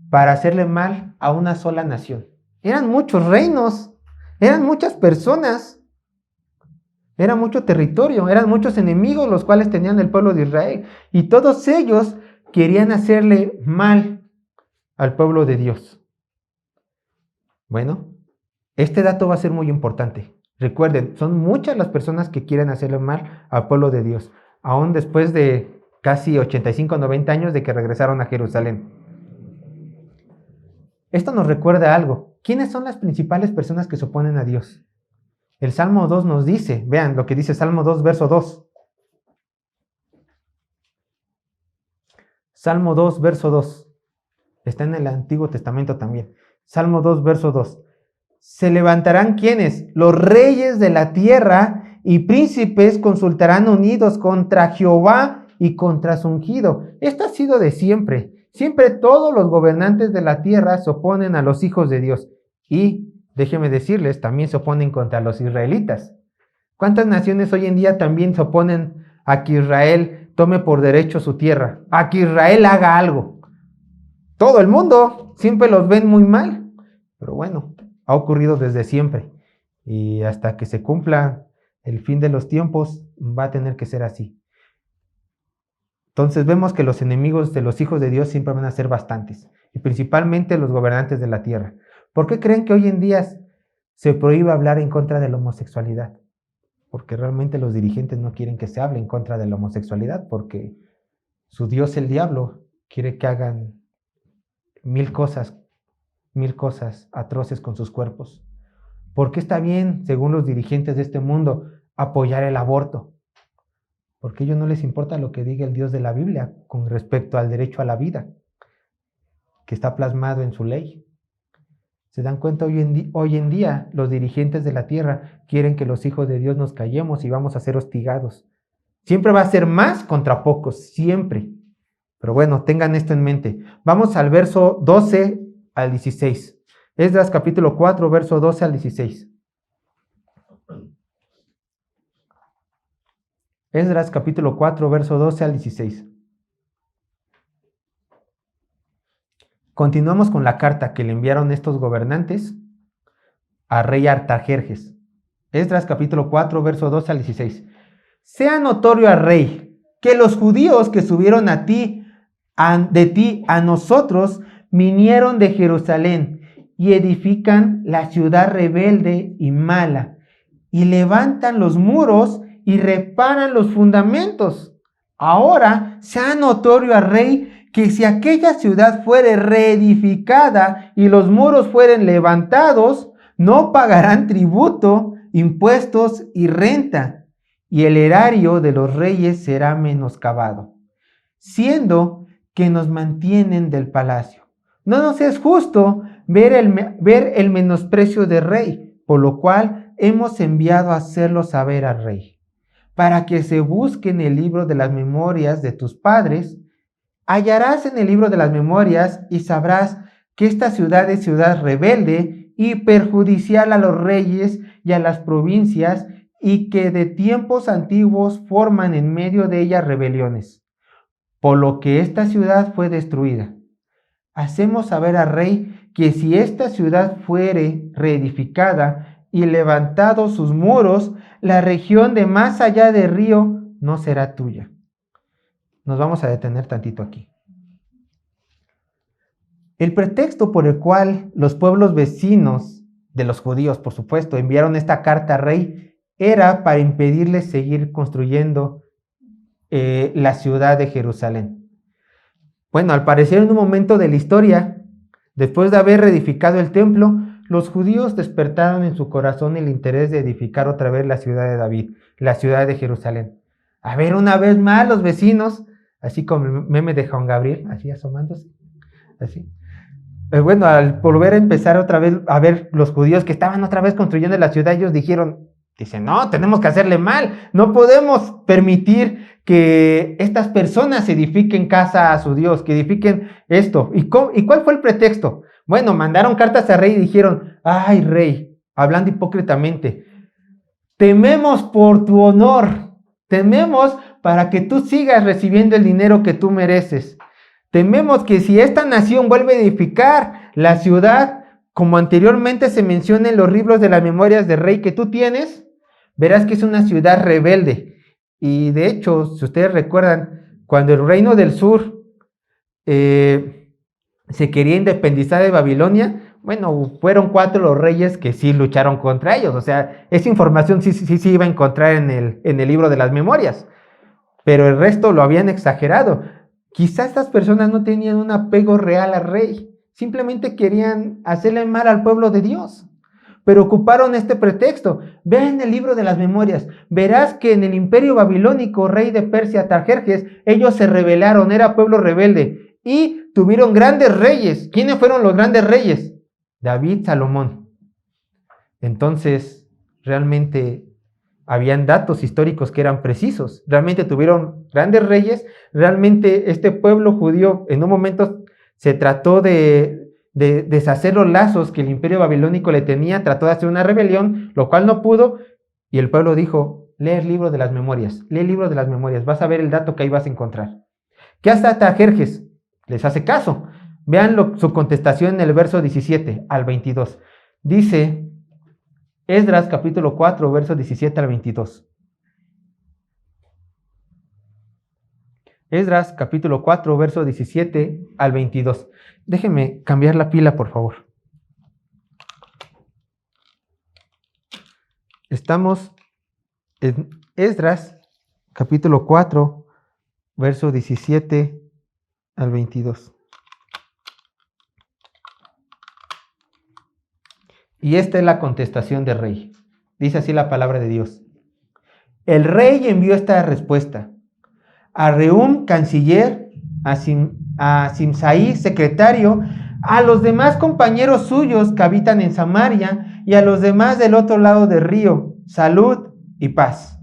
para hacerle mal a una sola nación. Eran muchos reinos, eran muchas personas, era mucho territorio, eran muchos enemigos los cuales tenían el pueblo de Israel. Y todos ellos querían hacerle mal al pueblo de Dios. Bueno, este dato va a ser muy importante. Recuerden, son muchas las personas que quieren hacerle mal al pueblo de Dios, aún después de casi 85 o 90 años de que regresaron a Jerusalén. Esto nos recuerda algo. ¿Quiénes son las principales personas que se oponen a Dios? El Salmo 2 nos dice, vean lo que dice Salmo 2, verso 2. Salmo 2, verso 2. Está en el Antiguo Testamento también. Salmo 2, verso 2. Se levantarán ¿quiénes? Los reyes de la tierra y príncipes consultarán unidos contra Jehová y contra su ungido. Esto ha sido de siempre. Siempre todos los gobernantes de la tierra se oponen a los hijos de Dios. Y déjenme decirles, también se oponen contra los israelitas. ¿Cuántas naciones hoy en día también se oponen a que Israel tome por derecho su tierra? A que Israel haga algo. Todo el mundo siempre los ven muy mal. Pero bueno, ha ocurrido desde siempre. Y hasta que se cumpla el fin de los tiempos, va a tener que ser así. Entonces vemos que los enemigos de los hijos de Dios siempre van a ser bastantes, y principalmente los gobernantes de la tierra. ¿Por qué creen que hoy en día se prohíbe hablar en contra de la homosexualidad? Porque realmente los dirigentes no quieren que se hable en contra de la homosexualidad, porque su Dios, el diablo, quiere que hagan mil cosas atroces con sus cuerpos. ¿Por qué está bien, según los dirigentes de este mundo, apoyar el aborto? Porque a ellos no les importa lo que diga el Dios de la Biblia con respecto al derecho a la vida, que está plasmado en su ley. ¿Se dan cuenta? Hoy en día los dirigentes de la tierra quieren que los hijos de Dios nos callemos y vamos a ser hostigados. Siempre va a ser más contra pocos, siempre. Pero bueno, tengan esto en mente. Vamos al verso 12 al 16. Esdras capítulo 4, verso 12 al 16. Esdras capítulo 4, verso 12 al 16. Continuamos con la carta que le enviaron estos gobernantes a rey Artajerjes. Esdras capítulo 4, verso 12 al 16. sea notorio al rey que los judíos que subieron de ti a nosotros, vinieron de Jerusalén y edifican la ciudad rebelde y mala, y levantan los muros y reparan los fundamentos. Ahora sea notorio al rey que si aquella ciudad fuere reedificada y los muros fueren levantados, no pagarán tributo, impuestos y renta, y el erario de los reyes será menoscabado, siendo que nos mantienen del palacio. No nos es justo ver el menosprecio del rey, por lo cual hemos enviado a hacerlo saber al rey, para que se busque en el libro de las memorias de tus padres. Hallarás en el libro de las memorias y sabrás que esta ciudad es ciudad rebelde y perjudicial a los reyes y a las provincias, y que de tiempos antiguos forman en medio de ella rebeliones, por lo que esta ciudad fue destruida. Hacemos saber al rey que si esta ciudad fuere reedificada y levantados sus muros, la región de más allá del río no será tuya. Nos vamos a detener tantito aquí. El pretexto por el cual los pueblos vecinos de los judíos, por supuesto, enviaron esta carta al rey era para impedirles seguir construyendo la ciudad de Jerusalén. Bueno, al parecer en un momento de la historia, después de haber reedificado el templo, los judíos despertaron en su corazón el interés de edificar otra vez la ciudad de David, la ciudad de Jerusalén. A ver, una vez más los vecinos, así como el meme de Juan Gabriel, así asomándose, así. Bueno, al volver a empezar otra vez a ver los judíos que estaban otra vez construyendo la ciudad, ellos dicen, no, tenemos que hacerle mal, no podemos permitir que estas personas edifiquen casa a su Dios, que edifiquen esto. ¿Y cuál fue el pretexto? Bueno, mandaron cartas al rey y dijeron, ay rey, hablando hipócritamente, tememos por tu honor, tememos para que tú sigas recibiendo el dinero que tú mereces. Tememos que si esta nación vuelve a edificar la ciudad, como anteriormente se menciona en los libros de las memorias del rey que tú tienes, verás que es una ciudad rebelde. Y de hecho, si ustedes recuerdan, cuando el reino del sur se quería independizar de Babilonia, bueno, fueron 4 los reyes que sí lucharon contra ellos. O sea, esa información sí iba a encontrar en el libro de las memorias. Pero el resto lo habían exagerado. Quizás estas personas no tenían un apego real al rey, simplemente querían hacerle mal al pueblo de Dios, pero ocuparon este pretexto. Ve en el libro de las memorias, verás que en el imperio babilónico, rey de Persia, Tarjerjes, ellos se rebelaron, era pueblo rebelde, y tuvieron grandes reyes. ¿Quiénes fueron los grandes reyes? David, Salomón. Entonces, realmente habían datos históricos que eran precisos. Realmente tuvieron grandes reyes. Realmente este pueblo judío en un momento se trató de deshacer los lazos que el imperio babilónico le tenía, trató de hacer una rebelión, lo cual no pudo, y el pueblo dijo, lee el libro de las memorias, vas a ver el dato que ahí vas a encontrar. ¿Qué hace Tarjerjes? Les hace caso. Vean su contestación en el verso 17 al 22. Dice Esdras capítulo 4, verso 17 al 22. Esdras capítulo 4, verso 17 al 22. Déjenme cambiar la pila, por favor. Estamos en Esdras capítulo 4, verso 17 al 22. Y esta es la contestación del rey. Dice así la palabra de Dios. El rey envió esta respuesta a Rehum, canciller, a Simsai, secretario, a los demás compañeros suyos que habitan en Samaria y a los demás del otro lado del río, salud y paz.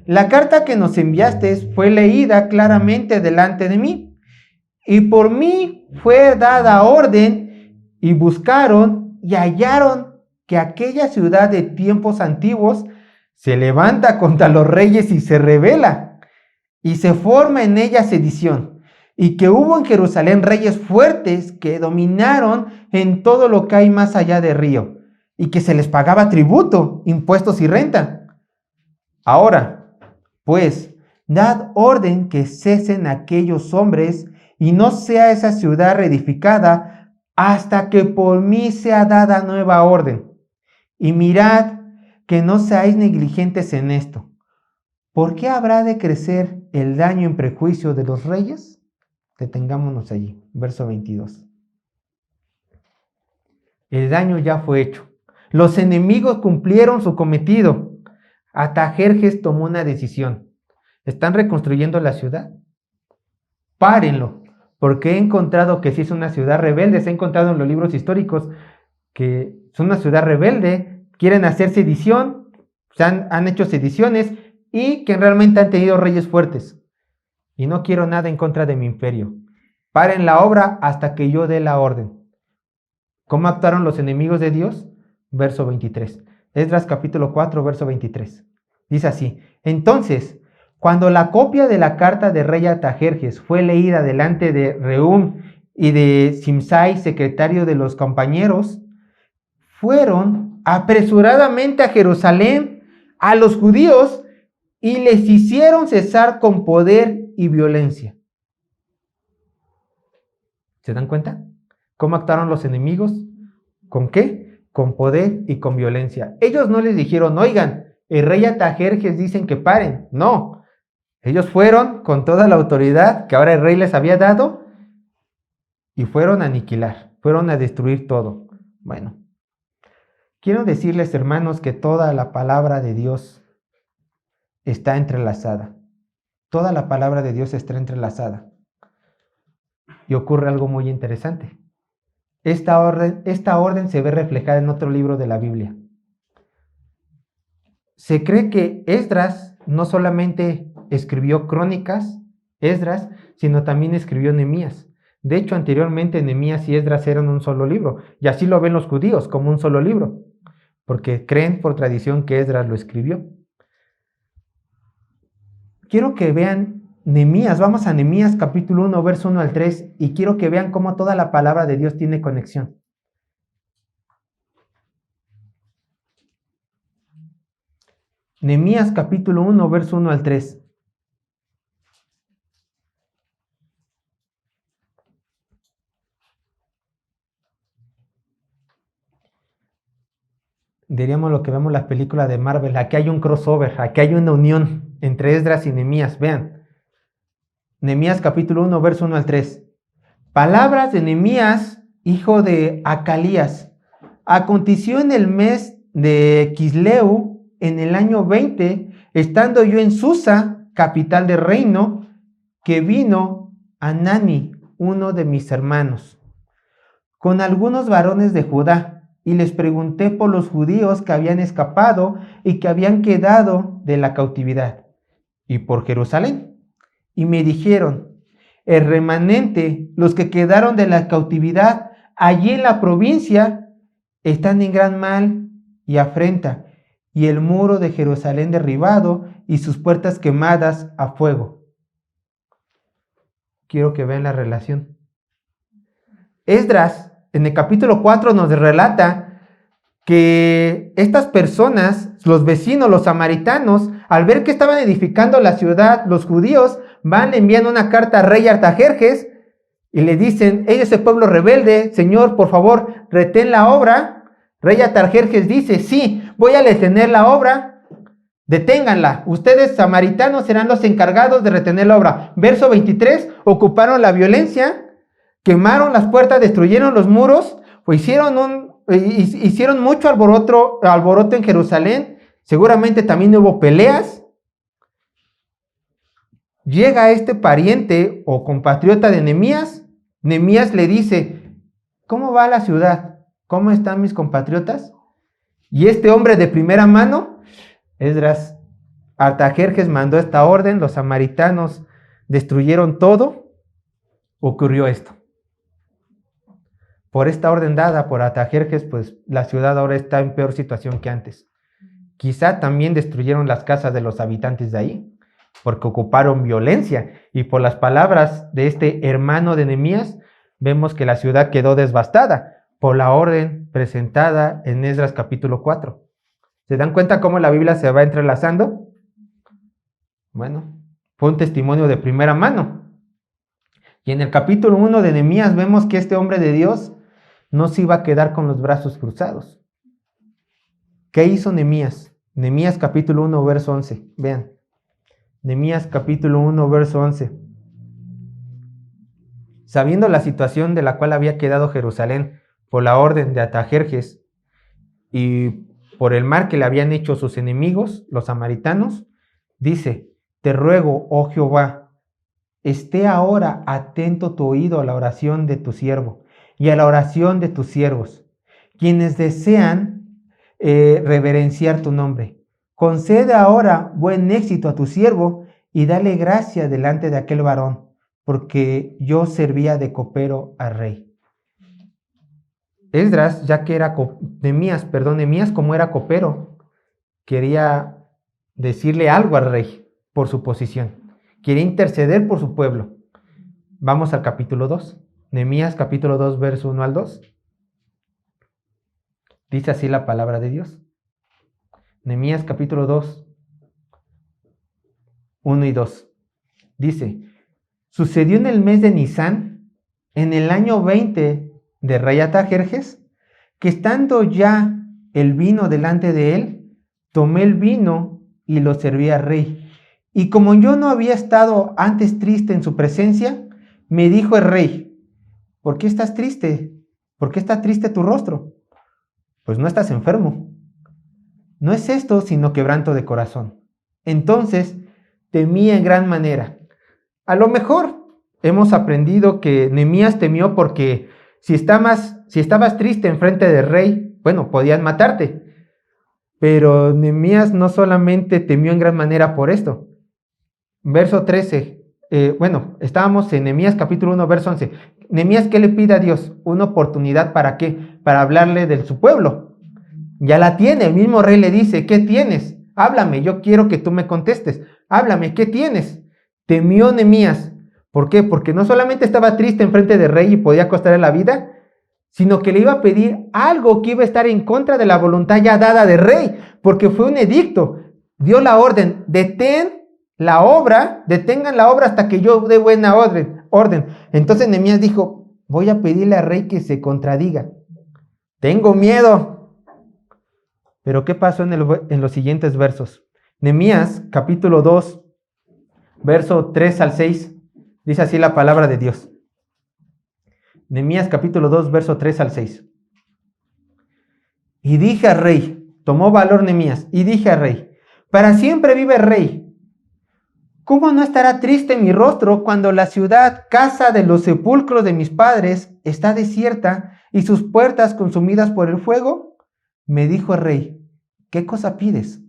La carta que nos enviaste fue leída claramente delante de mí, y por mí fue dada orden, y buscaron y hallaron que aquella ciudad de tiempos antiguos se levanta contra los reyes y se rebela, y se forma en ella sedición, y que hubo en Jerusalén reyes fuertes que dominaron en todo lo que hay más allá del río, y que se les pagaba tributo, impuestos y renta. Ahora, Pues, dad orden que cesen aquellos hombres y no sea esa ciudad reedificada hasta que por mí sea dada nueva orden. Y mirad que no seáis negligentes en esto. ¿Por qué habrá de crecer el daño en prejuicio de los reyes? Detengámonos allí, verso 22. El daño ya fue hecho. Los enemigos cumplieron su cometido. Artajerjes tomó una decisión. ¿Están reconstruyendo la ciudad? Párenlo, porque he encontrado que si es una ciudad rebelde, se ha encontrado en los libros históricos que es una ciudad rebelde, quieren hacer sedición, han hecho sediciones y que realmente han tenido reyes fuertes. Y no quiero nada en contra de mi imperio. Paren la obra hasta que yo dé la orden. ¿Cómo actuaron los enemigos de Dios? Verso 23. Esdras capítulo 4, verso 23. Dice así: entonces, cuando la copia de la carta de rey Artajerjes fue leída delante de Rehum y de Simsai, secretario de los compañeros, fueron apresuradamente a Jerusalén a los judíos y les hicieron cesar con poder y violencia. ¿Se dan cuenta? ¿Cómo actuaron los enemigos? ¿Con qué? Con poder y con violencia. Ellos no les dijeron, oigan, el rey Artajerjes dicen que paren. No, ellos fueron con toda la autoridad que ahora el rey les había dado y fueron a aniquilar, fueron a destruir todo. Bueno, quiero decirles, hermanos, que toda la palabra de Dios está entrelazada. Toda la palabra de Dios está entrelazada. Y ocurre algo muy interesante. Esta orden se ve reflejada en otro libro de la Biblia. Se cree que Esdras no solamente escribió crónicas, Esdras, sino también escribió Nehemías. De hecho, anteriormente Nehemías y Esdras eran un solo libro, y así lo ven los judíos, como un solo libro, porque creen por tradición que Esdras lo escribió. Quiero que vean Nehemías, vamos a Nehemías capítulo 1, verso 1 al 3, y quiero que vean cómo toda la palabra de Dios tiene conexión. Nehemías capítulo 1, verso 1 al 3. Diríamos lo que vemos en las películas de Marvel, aquí hay un crossover, aquí hay una unión entre Esdras y Nehemías. Vean, Nehemías capítulo 1, verso 1 al 3. Palabras de Nehemías, hijo de Acalías. Aconteció en el mes de Quisleu, en el año 20, estando yo en Susa, capital del reino, que vino Anani, uno de mis hermanos, con algunos varones de Judá, y les pregunté por los judíos que habían escapado y que habían quedado de la cautividad, y por Jerusalén. Y me dijeron, el remanente, los que quedaron de la cautividad allí en la provincia, están en gran mal y afrenta, y el muro de Jerusalén derribado y sus puertas quemadas a fuego. Quiero que vean la relación. Esdras, en el capítulo 4, nos relata que estas personas, los vecinos, los samaritanos, al ver que estaban edificando la ciudad, los judíos van, enviando una carta al rey Artajerjes y le dicen, ese pueblo rebelde, Señor, por favor, retén la obra. Rey Artajerjes dice, sí, voy a detener la obra, deténganla. Ustedes, samaritanos, serán los encargados de retener la obra. Verso 23, ocuparon la violencia, quemaron las puertas, destruyeron los muros, pues hicieron mucho alboroto en Jerusalén. Seguramente también hubo peleas. Llega este pariente o compatriota de Nehemías. Nehemías le dice, ¿cómo va la ciudad? ¿Cómo están mis compatriotas? Y este hombre de primera mano, Esdras, Artajerjes mandó esta orden, los samaritanos destruyeron todo, ocurrió esto. Por esta orden dada por Artajerjes, pues la ciudad ahora está en peor situación que antes. Quizá también destruyeron las casas de los habitantes de ahí, porque ocuparon violencia. Y por las palabras de este hermano de Nehemías, vemos que la ciudad quedó devastada por la orden presentada en Esdras capítulo 4. ¿Se dan cuenta cómo la Biblia se va entrelazando? Bueno, fue un testimonio de primera mano. Y en el capítulo 1 de Nehemías vemos que este hombre de Dios no se iba a quedar con los brazos cruzados. ¿Qué hizo Nehemías? Nehemías capítulo 1, verso 11. Vean. Nehemías capítulo 1, verso 11. Sabiendo la situación de la cual había quedado Jerusalén por la orden de Artajerjes y por el mal que le habían hecho sus enemigos, los samaritanos, dice: te ruego, oh Jehová, esté ahora atento tu oído a la oración de tu siervo y a la oración de tus siervos, quienes desean reverenciar tu nombre. Concede ahora buen éxito a tu siervo y dale gracia delante de aquel varón, porque yo servía de copero al rey. Esdras, ya que era Nehemías como era copero, quería decirle algo al rey por su posición. Quería interceder por su pueblo. Vamos al capítulo 2. Nehemías capítulo 2, verso 1 al 2. Dice así la palabra de Dios. Nehemías capítulo 2, 1 y 2. Dice: sucedió en el mes de Nisán, en el año 20 de rey Artajerjes, que estando ya el vino delante de él, tomé el vino y lo serví al rey. Y como yo no había estado antes triste en su presencia, me dijo el rey: ¿por qué estás triste? ¿Por qué está triste tu rostro? Pues no estás enfermo. No es esto sino quebranto de corazón. Entonces temí en gran manera. A lo mejor hemos aprendido que Nehemías temió porque si estabas triste enfrente del rey, bueno, podían matarte. Pero Nehemías no solamente temió en gran manera por esto. Verso 13. Estábamos en Nehemías capítulo 1, verso 11. Nehemías, ¿qué le pide a Dios? Una oportunidad, ¿para qué? Para hablarle de su pueblo. Ya la tiene, el mismo rey le dice: ¿qué tienes? Háblame, yo quiero que tú me contestes. Háblame, ¿qué tienes? Temió Nehemías. ¿Por qué? Porque no solamente estaba triste enfrente del rey y podía costarle la vida, sino que le iba a pedir algo que iba a estar en contra de la voluntad ya dada del rey, porque fue un edicto. Dio la orden: detengan la obra hasta que yo dé buena orden. Entonces Nehemías dijo: voy a pedirle al rey que se contradiga. Tengo miedo. Pero ¿qué pasó en los siguientes versos? Nehemías capítulo 2, verso 3 al 6, dice así la palabra de Dios. Nehemías capítulo 2, verso 3 al 6. Y dije al rey, tomó valor Nehemías, y dije al rey: para siempre vive el rey. ¿Cómo no estará triste mi rostro cuando la ciudad, casa de los sepulcros de mis padres, está desierta y sus puertas consumidas por el fuego? Me dijo el rey: ¿qué cosa pides?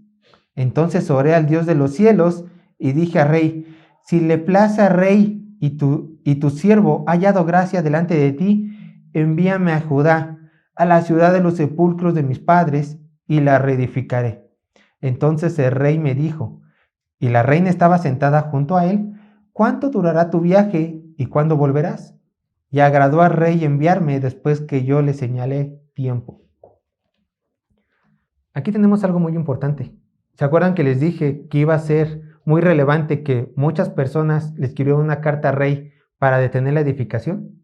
Entonces oré al Dios de los cielos y dije al rey: si le place al rey y tu siervo ha hallado gracia delante de ti, envíame a Judá, a la ciudad de los sepulcros de mis padres, y la reedificaré. Entonces el rey me dijo, y la reina estaba sentada junto a él: ¿cuánto durará tu viaje y cuándo volverás? Y agradó al rey enviarme después que yo le señalé tiempo. Aquí tenemos algo muy importante. ¿Se acuerdan que les dije que iba a ser muy relevante que muchas personas le escribieron una carta al rey para detener la edificación?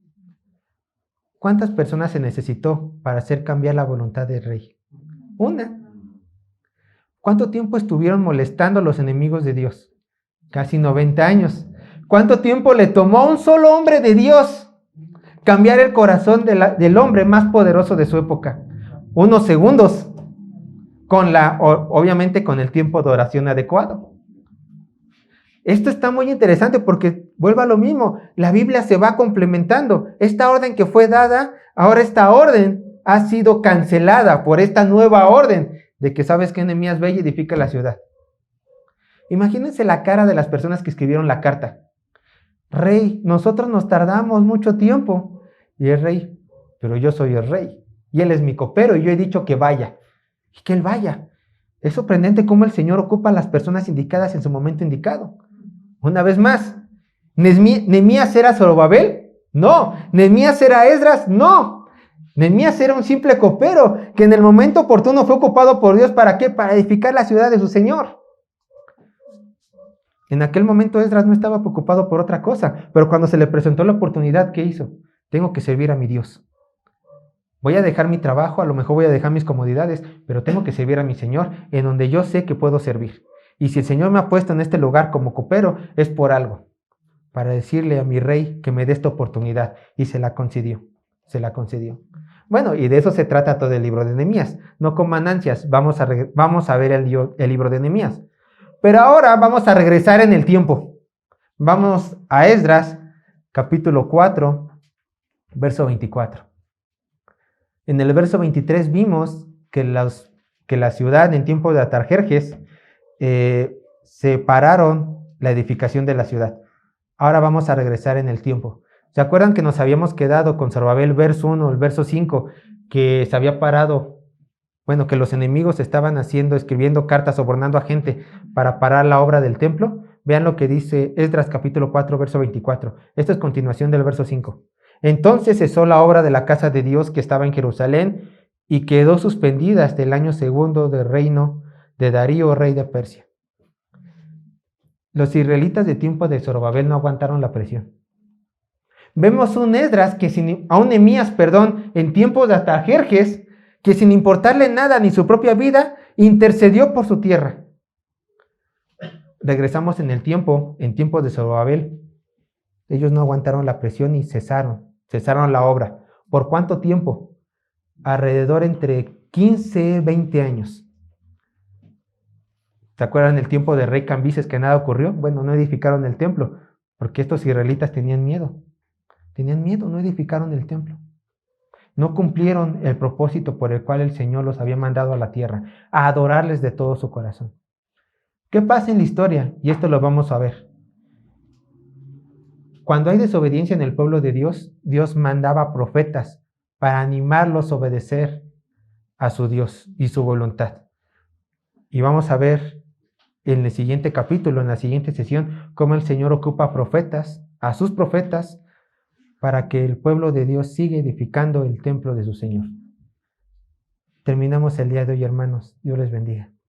¿Cuántas personas se necesitó para hacer cambiar la voluntad del rey? Una. ¿Cuánto tiempo estuvieron molestando a los enemigos de Dios? Casi 90 años. ¿Cuánto tiempo le tomó a un solo hombre de Dios cambiar el corazón del hombre más poderoso de su época? Unos segundos. Obviamente con el tiempo de oración adecuado. Esto está muy interesante porque vuelve a lo mismo. La Biblia se va complementando. Esta orden que fue dada, ahora esta orden ha sido cancelada por esta nueva orden de que, ¿sabes qué? Nehemías ve y edifica la ciudad. Imagínense la cara de las personas que escribieron la carta. Rey, nosotros nos tardamos mucho tiempo. Y el rey: pero yo soy el rey y él es mi copero y yo he dicho que vaya. Y que él vaya. Es sorprendente cómo el Señor ocupa a las personas indicadas en su momento indicado. Una vez más, ¿Nehemías era Zorobabel? No. ¿Nehemías era Esdras? No. Nehemías era un simple copero que en el momento oportuno fue ocupado por Dios. ¿Para qué? Para edificar la ciudad de su Señor. En aquel momento Esdras no estaba preocupado por otra cosa, pero cuando se le presentó la oportunidad, ¿qué hizo? Tengo que servir a mi Dios. Voy a dejar mi trabajo, a lo mejor voy a dejar mis comodidades, pero tengo que servir a mi Señor en donde yo sé que puedo servir. Y si el Señor me ha puesto en este lugar como copero, es por algo, para decirle a mi rey que me dé esta oportunidad. Y se la concedió, se la concedió. Bueno, y de eso se trata todo el libro de Nehemías. No coman ansias, vamos a ver el libro de Nehemías. Pero ahora vamos a regresar en el tiempo. Vamos a Esdras, capítulo 4, verso 24. En el verso 23 vimos que la ciudad en tiempo de Atarjerjes separaron la edificación de la ciudad. Ahora vamos a regresar en el tiempo. ¿Se acuerdan que nos habíamos quedado con Zorobabel verso 1, el verso 5, que se había parado? Bueno, que los enemigos estaban escribiendo cartas, sobornando a gente para parar la obra del templo. Vean lo que dice Esdras capítulo 4, verso 24. Esto es continuación del verso 5. Entonces cesó la obra de la casa de Dios que estaba en Jerusalén y quedó suspendida hasta el año segundo del reino de Darío, rey de Persia. Los israelitas de tiempo de Zorobabel no aguantaron la presión. Vemos un Esdras, a un Nehemías, en tiempos de Atarjerjes, que sin importarle nada ni su propia vida, intercedió por su tierra. Regresamos en el tiempo, en tiempos de Zorobabel. Ellos no aguantaron la presión y cesaron la obra. ¿Por cuánto tiempo? Alrededor entre 15 y 20 años. ¿Se acuerdan el tiempo del rey Cambises que nada ocurrió? Bueno, no edificaron el templo, porque estos israelitas tenían miedo. No edificaron el templo. No cumplieron el propósito por el cual el Señor los había mandado a la tierra, a adorarles de todo su corazón. ¿Qué pasa en la historia? Y esto lo vamos a ver. Cuando hay desobediencia en el pueblo de Dios, Dios mandaba profetas para animarlos a obedecer a su Dios y su voluntad. Y vamos a ver en el siguiente capítulo, en la siguiente sesión, cómo el Señor ocupa a sus profetas, para que el pueblo de Dios siga edificando el templo de su Señor. Terminamos el día de hoy, hermanos. Dios les bendiga.